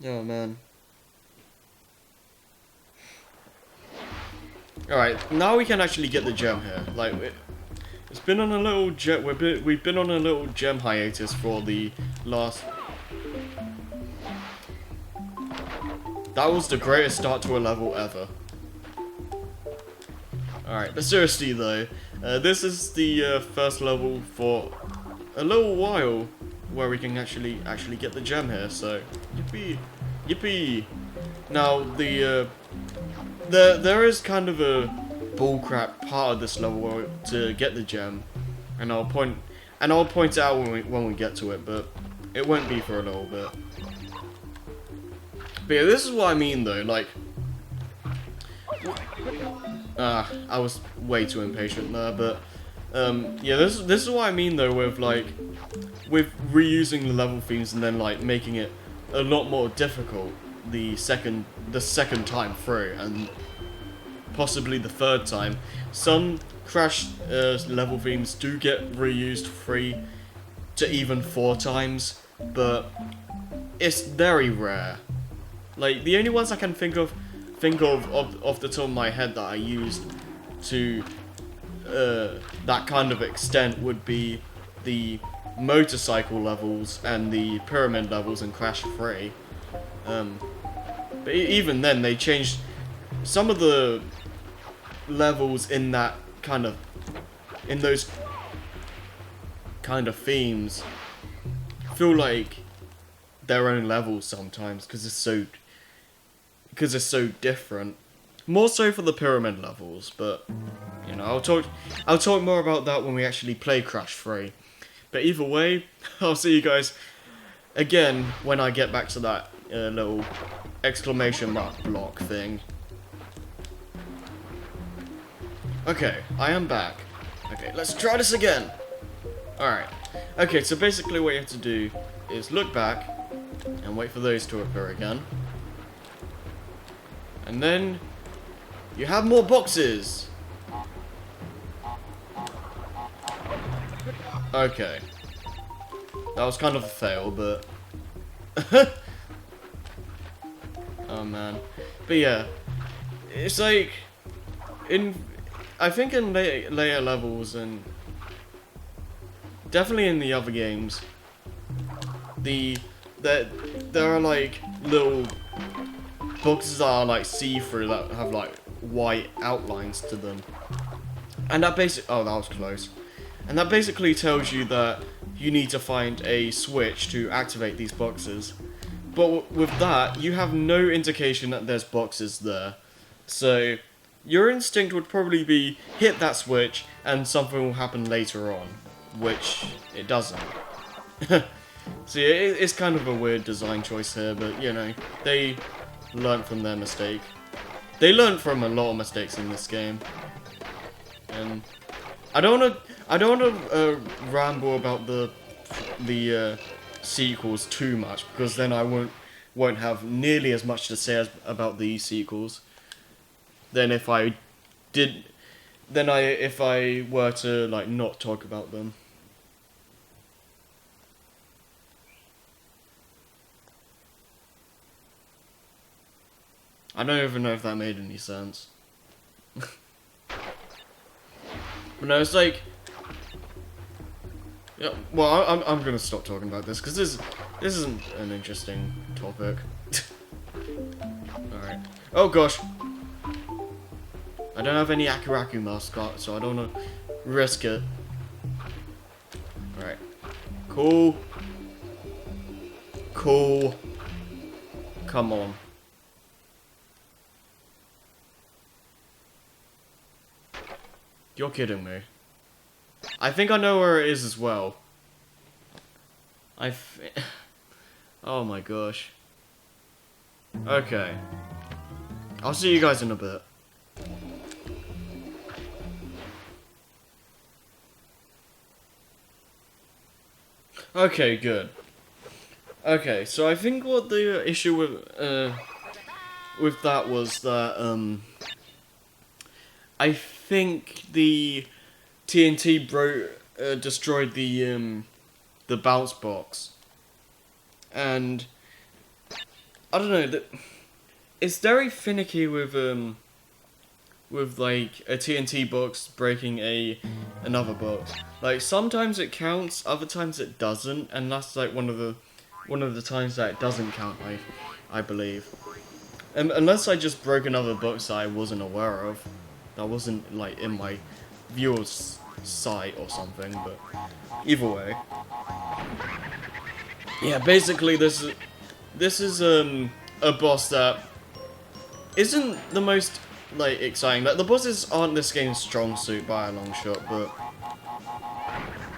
Oh man. Alright, now we can actually get the gem here. Like, it's been on a little gem. We've been on a little gem hiatus for the last. That was the greatest start to a level ever. Alright, but seriously though, this is the first level for a little while where we can actually get the gem here. So, yippee, yippee! Now there is kind of a bullcrap part of this level to get the gem, and I'll point it out when we get to it, but it won't be for a little bit. But yeah, this is what I mean though, like, I was way too impatient there, but yeah, this is what I mean though with reusing the level themes and then like making it a lot more difficult the second time through, and possibly the third time. Some Crash level themes do get reused 3 to even 4 times, but it's very rare. Like, the only ones I can think of off the top of my head that I used to that kind of extent would be the motorcycle levels and the pyramid levels in Crash 3. But even then, they changed some of the levels in that in those kind of themes feel like their own levels sometimes because it's so different. More so for the pyramid levels, but you know, I'll talk more about that when we actually play Crash 3. But either way, I'll see you guys again when I get back to that little exclamation mark block thing. Okay, I am back. Okay, let's try this again. Alright. Okay, so basically what you have to do is look back and wait for those to appear again. And then you have more boxes. Okay. That was kind of a fail, but oh man. But yeah, it's like I think in later levels and definitely in the other games, there are like little boxes that are like see-through that have like white outlines to them, and that that was close. And that basically tells you that you need to find a switch to activate these boxes. But with that, you have no indication that there's boxes there. So your instinct would probably be hit that switch and something will happen later on, which it doesn't. See, it's kind of a weird design choice here, but you know, they learned from their mistake. They learned from a lot of mistakes in this game. And I don't want to ramble about the sequels too much, because then I won't have nearly as much to say about the sequels than if I were to like not talk about them. I don't even know if that made any sense. But no, it's like, yeah. Well, I'm gonna stop talking about this because this isn't an interesting topic. All right. Oh gosh. I don't have any Akiraku mascot, so I don't want to risk it. All right. Cool. Cool. Come on. You're kidding me. I think I know where it is as well. Oh my gosh. Okay. I'll see you guys in a bit. Okay, good. Okay, so I think what the issue with that was that I think the TNT destroyed the bounce box, and I don't know, it's very finicky with like a TNT box breaking another box. Like sometimes it counts, other times it doesn't, and that's like one of the times that it doesn't count. I believe, unless I just broke another box that I wasn't aware of, that wasn't like in my viewer's sight or something. But either way, yeah. Basically, this is a boss that isn't the most like exciting. Like the bosses aren't this game's strong suit by a long shot, but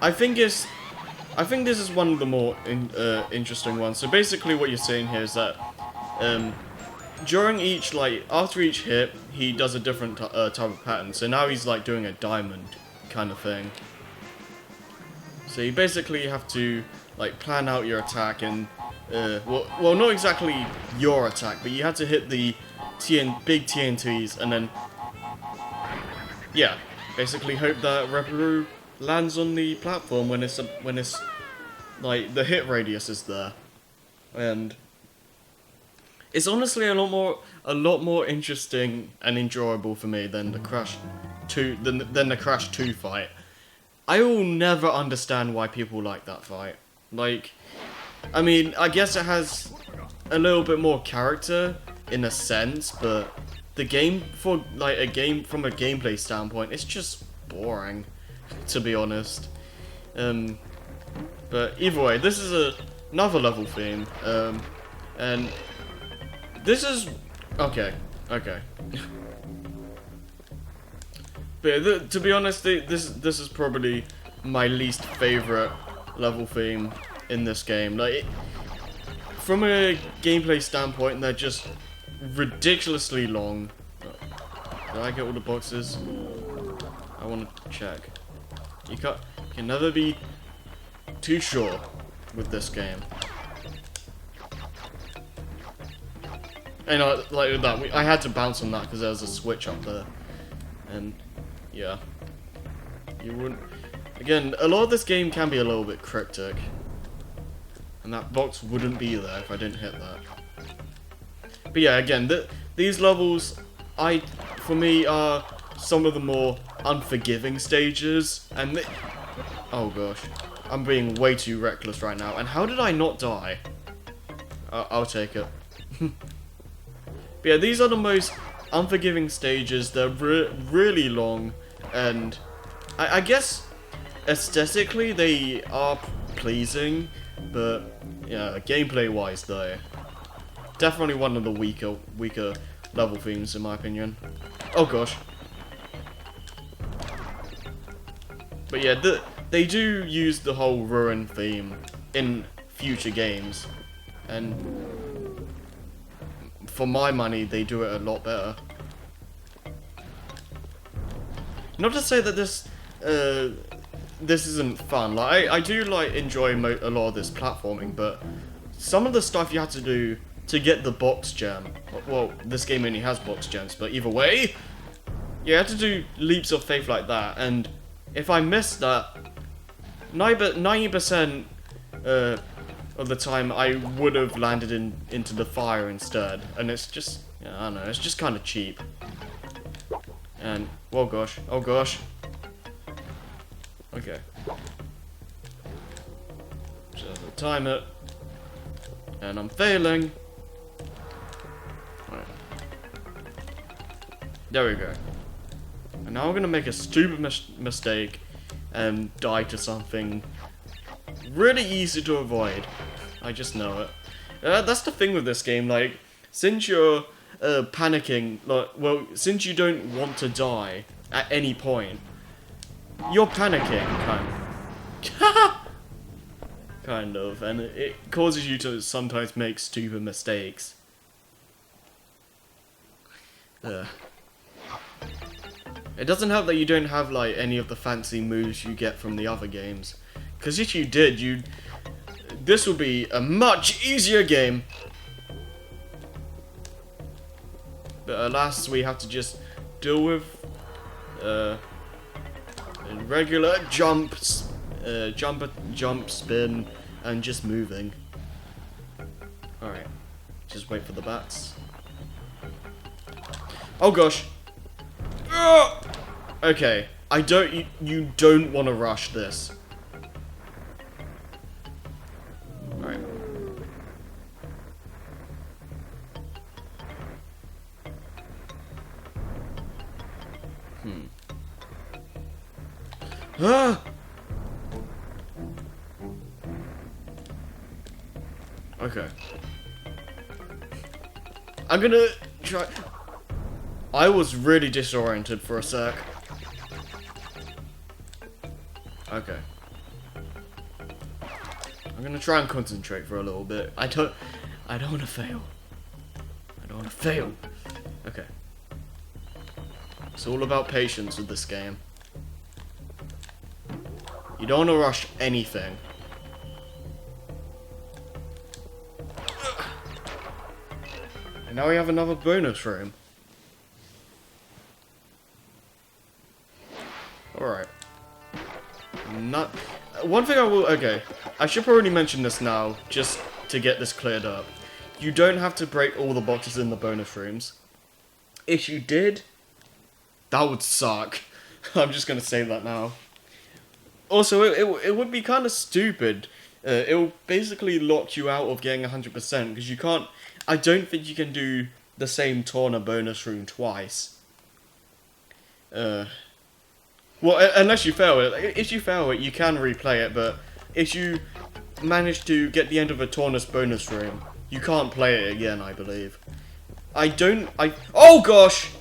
I think this is one of the more interesting ones. So basically, what you're seeing here is that during each after each hit, he does a different type of pattern. So now he's like doing a diamond kind of thing. So you basically have to like plan out your attack and well, not exactly your attack, but you have to hit the big TNTs, and then, yeah, basically hope that Reparu lands on the platform when it's like the hit radius is there, and it's honestly a lot more interesting and enjoyable for me than the Crash 2 fight. I will never understand why people like that fight. Like, I mean, I guess it has a little bit more character in a sense, but the game from a gameplay standpoint, it's just boring, to be honest. But either way, this is another level theme, and this is okay. But to be honest, this is probably my least favorite level theme in this game. Like, from a gameplay standpoint, they're just ridiculously long. Did I get all the boxes? I want to check. You can never be too sure with this game. And like with that, I had to bounce on that because there was a switch up there, and yeah, you wouldn't. Again, a lot of this game can be a little bit cryptic, and that box wouldn't be there if I didn't hit that. But yeah, again, these levels, for me, are some of the more unforgiving stages, and oh gosh, I'm being way too reckless right now. And how did I not die? I'll take it. But yeah, these are the most unforgiving stages. They're really long, and I guess aesthetically they are pleasing, but yeah, gameplay-wise though, definitely one of the weaker level themes in my opinion. Oh gosh. But yeah, they do use the whole ruin theme in future games, and for my money, they do it a lot better. Not to say that this isn't fun. Like I do like enjoy a lot of this platforming, but some of the stuff you have to do to get the box gem. Well, this game only has box gems, but either way, you have to do leaps of faith like that. And if I miss that, 90% of the time I would have landed into the fire instead, and it's just, yeah, I don't know, it's just kind of cheap. And oh gosh, okay, just time it, and I'm failing. Right. There we go. And now I'm gonna make a stupid mistake and die to something really easy to avoid. I just know it. That's the thing with this game. Like, since you're panicking, well, since you don't want to die at any point, you're panicking, kind of, and it causes you to sometimes make stupid mistakes. It doesn't help that you don't have like any of the fancy moves you get from the other games, because if you did, this would be a much easier game. But alas, we have to just deal with regular jumps, jump, spin, and just moving. Alright. Just wait for the bats. Oh gosh. Ugh! Okay. You don't want to rush this. Alright. Ah! Okay. I'm gonna try. I was really disoriented for a sec. Okay. I'm gonna try and concentrate for a little bit. I don't wanna fail. I don't wanna fail. Okay. It's all about patience with this game. You don't wanna rush anything. And now we have another bonus room. Alright. One thing I will... Okay. I should probably mention this now, just to get this cleared up. You don't have to break all the boxes in the bonus rooms. If you did, that would suck. I'm just gonna say that now. Also, it would be kind of stupid. It will basically lock you out of getting 100%, because you can't... I don't think you can do the same Torna bonus room twice. Well, unless you fail it. If you fail it, you can replay it, but if you manage to get the end of a Tornus bonus room, you can't play it again, I believe. Oh gosh!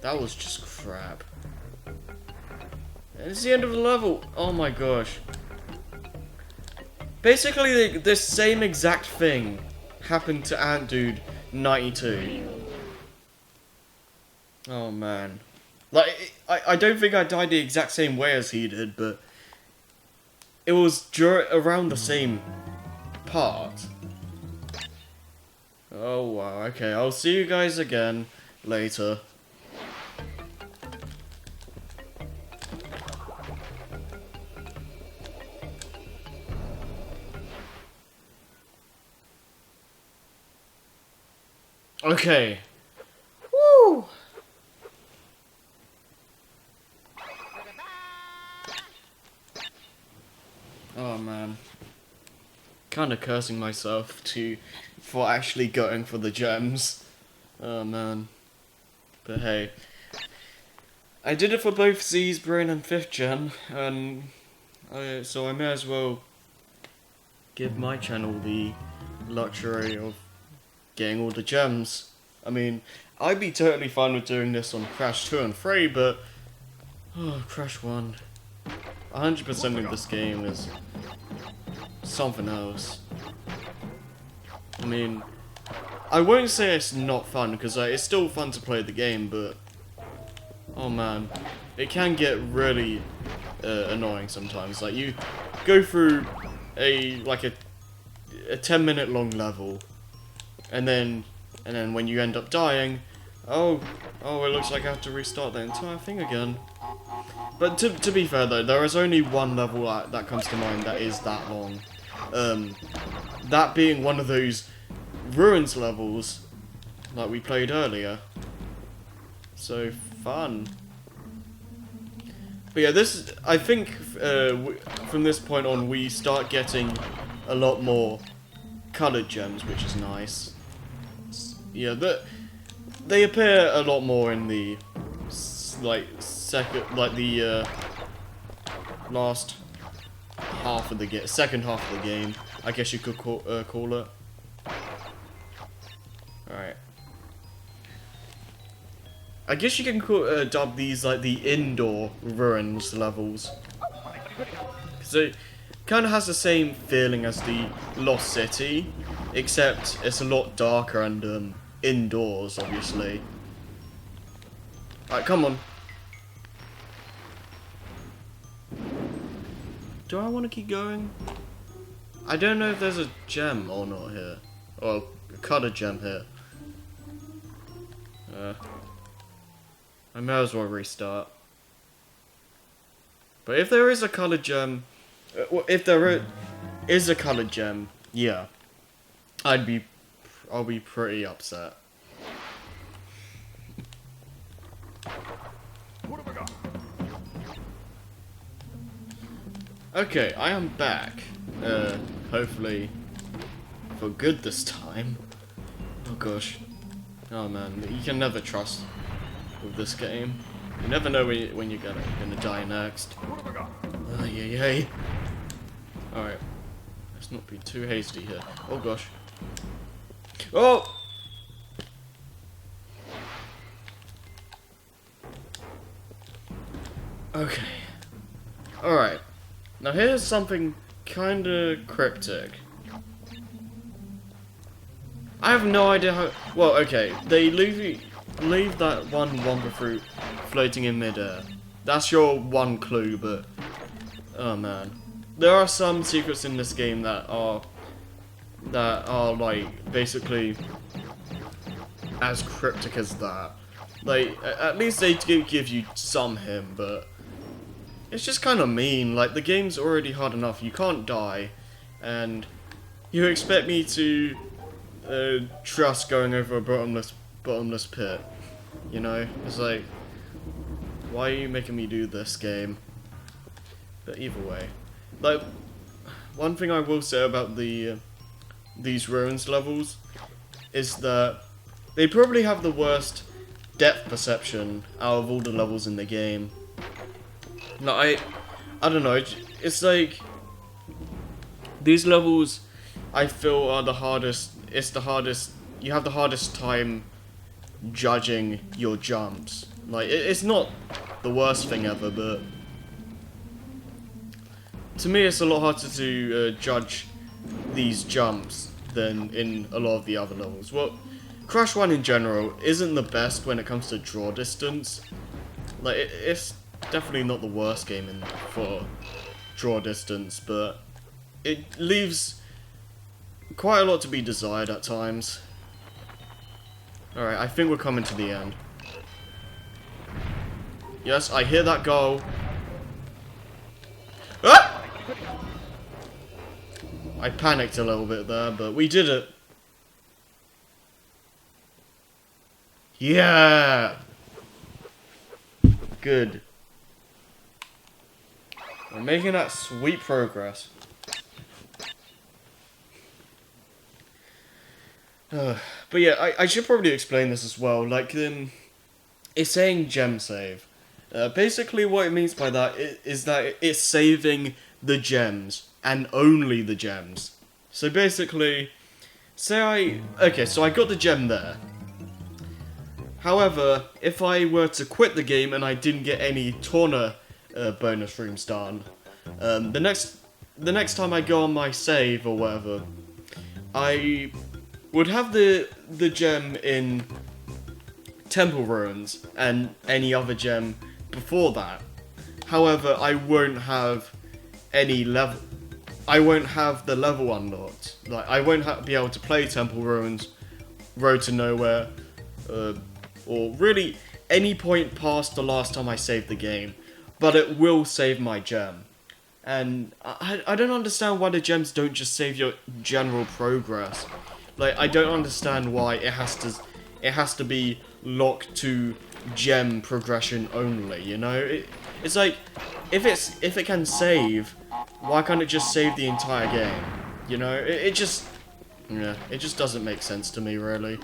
That was just crap. And it's the end of the level. Oh my gosh. Basically, the same exact thing happened to Ant Dude 92. Oh man. Like, I don't think I died the exact same way as he did, but it was around the same part. Oh wow, okay, I'll see you guys again later. Okay. Woo! Oh man. Kinda cursing myself for actually going for the gems. Oh man. But hey. I did it for both Z's Brain and 5th Gen, and so I may as well give my channel the luxury of getting all the gems. I mean, I'd be totally fine with doing this on Crash 2 and 3, but... Oh, Crash 1. 100% of this game is something else. I mean, I won't say it's not fun, because it's still fun to play the game, but... Oh man, it can get really annoying sometimes. Like, you go through a 10-minute long level, and then when you end up dying, oh, it looks like I have to restart the entire thing again. But to be fair though, there is only one level that comes to mind that is that long. That being one of those Ruins levels like we played earlier. So fun. But yeah, I think from this point on we start getting a lot more coloured gems, which is nice. Yeah, they appear a lot more in the last half of the second half of the game, I guess you could call it. Alright. I guess you can dub these like the indoor ruins levels. So it kind of has the same feeling as the Lost City, except it's a lot darker and indoors, obviously. Alright, come on. Do I want to keep going? I don't know if there's a gem or not here. Or a cutter gem here. I may as well restart. But if there is a colored gem, if there is a colored gem, yeah, I'll be pretty upset. What have I got? Okay, I am back. Hopefully for good this time. Oh gosh. Oh man, you can never trust with this game. You never know when you're gonna die next. What have I got? Yay. Alright. Let's not be too hasty here. Oh gosh. Oh! Okay. Alright. Now here's something kinda cryptic. I have no idea how... Well, okay. They leave that one Wumpa fruit floating in midair. That's your one clue, but... Oh man. There are some secrets in this game that are like, basically as cryptic as that. Like, at least they do give you some hint, but... It's just kind of mean. Like, the game's already hard enough. You can't die. And you expect me to trust going over a bottomless pit. You know? It's like, why are you making me do this, game? But either way. Like, one thing I will say about these ruins levels is that they probably have the worst depth perception out of all the levels in the game. No, I don't know, it's like, these levels, I feel, are the hardest, you have the hardest time judging your jumps. Like, it's not the worst thing ever, but to me it's a lot harder to judge these jumps than in a lot of the other levels. Well, Crash 1 in general isn't the best when it comes to draw distance. Like, it's definitely not the worst game for draw distance, but it leaves quite a lot to be desired at times. Alright, I think we're coming to the end. Yes, I hear that goal. Ah! I panicked a little bit there, but we did it. Yeah! Good. We're making that sweet progress. But yeah, I should probably explain this as well. Like, it's saying gem save. Basically what it means by that is that it's saving the gems, and only the gems. So basically, okay, so I got the gem there. However, if I were to quit the game and I didn't get any Torna bonus rooms done, the next time I go on my save or whatever, I would have the gem in Temple Ruins and any other gem before that. However, I won't have any level. I won't have the level unlocked. Like, I won't be able to play Temple Ruins, Road to Nowhere, or really any point past the last time I saved the game. But it will save my gem. And I don't understand why the gems don't just save your general progress. Like, I don't understand why it has to be locked to gem progression only, you know? It's like, if it can save, why can't it just save the entire game? You know, it just doesn't make sense to me, really.